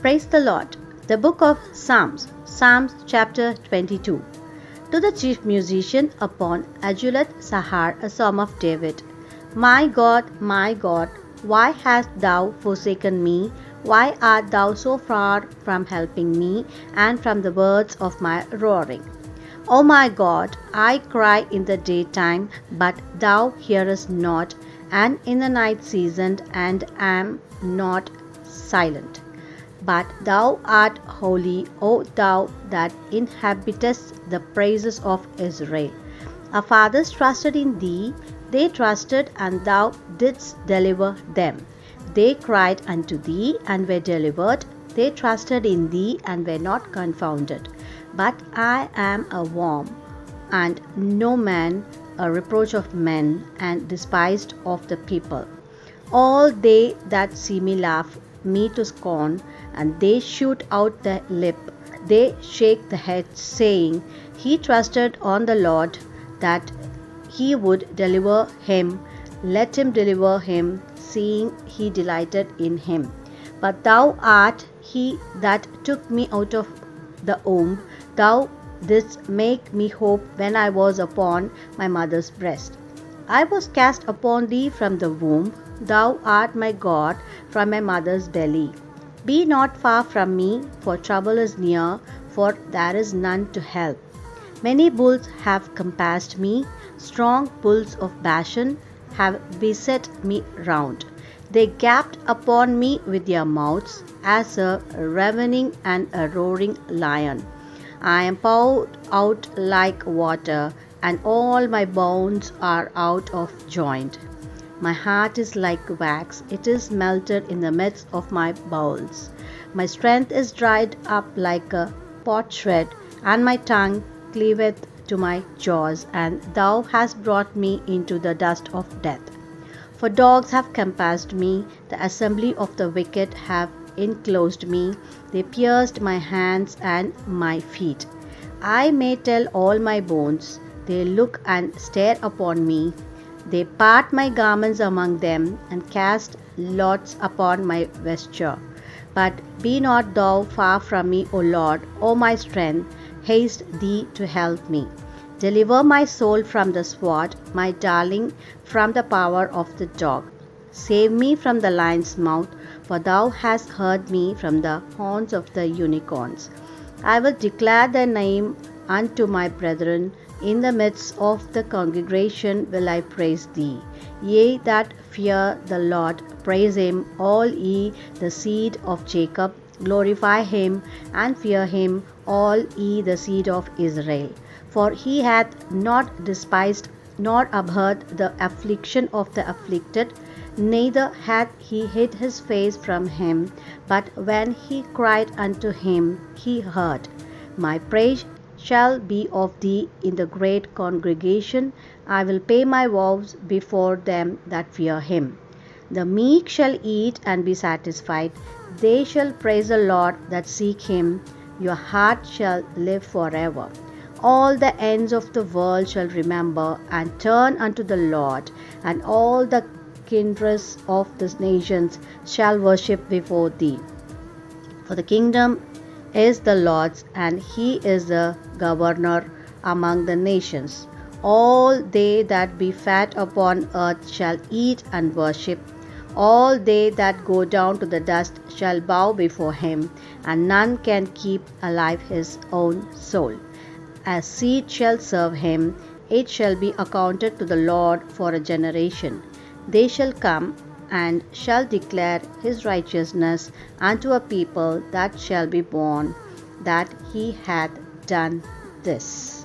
Praise the Lord. The book of Psalms, Psalms chapter 22. To the chief musician upon Ajulat Sahar, a psalm of David. My God, why hast thou forsaken me? Why art thou so far from helping me, and from the words of my roaring? O my God, I cry in the daytime, but thou hearest not, and in the night season, and am not silent. But thou art holy, O thou that inhabitest the praises of Israel. Our fathers trusted in thee, they trusted, and thou didst deliver them. They cried unto thee, and were delivered. They trusted in thee, and were not confounded. But I am a worm, and no man, a reproach of men, and despised of the people. All they that see me laugh me to scorn, and they shoot out the lip, they shake the head, saying, He trusted on the Lord, that he would deliver him. Let him deliver him, seeing he delighted in him. But thou art he that took me out of the womb. Thou didst make me hope when I was upon my mother's breast. I was cast upon thee from the womb. Thou art my God from my mother's belly. Be not far from me, for trouble is near, for there is none to help. Many bulls have compassed me, strong bulls of Bashan have beset me round. They gaped upon me with their mouths, as a ravening and a roaring lion. I am poured out like water, and all my bones are out of joint. My heart is like wax, it is melted in the midst of my bowels. My strength is dried up like a potsherd, and my tongue cleaveth to my jaws, and thou hast brought me into the dust of death. For dogs have compassed me, the assembly of the wicked have enclosed me, they pierced my hands and my feet. I may tell all my bones, they look and stare upon me. They part my garments among them, and cast lots upon my vesture. But be not thou far from me, O Lord, O my strength, haste thee to help me. Deliver my soul from the sword, my darling from the power of the dog. Save me from the lion's mouth, for thou hast heard me from the horns of the unicorns. I will declare thy name unto my brethren. In the midst of the congregation will I praise thee. Ye that fear the Lord, praise him, all ye the seed of Jacob. Glorify him and fear him, all ye the seed of Israel. For he hath not despised nor abhorred the affliction of the afflicted, neither hath he hid his face from him, but when he cried unto him, he heard. My praise shall be of thee in the great congregation. I will pay my vows before them that fear him. The meek shall eat and be satisfied. They shall praise the Lord that seek him. Your heart shall live forever. All the ends of the world shall remember and turn unto the Lord, and all the kindreds of the nations shall worship before thee. For the kingdom is the Lord's, and he is the governor among the nations. All they that be fat upon earth shall eat and worship. All they that go down to the dust shall bow before him, and none can keep alive his own soul. As seed shall serve him, it shall be accounted to the Lord for a generation. They shall come and shall declare his righteousness unto a people that shall be born, that he hath done this.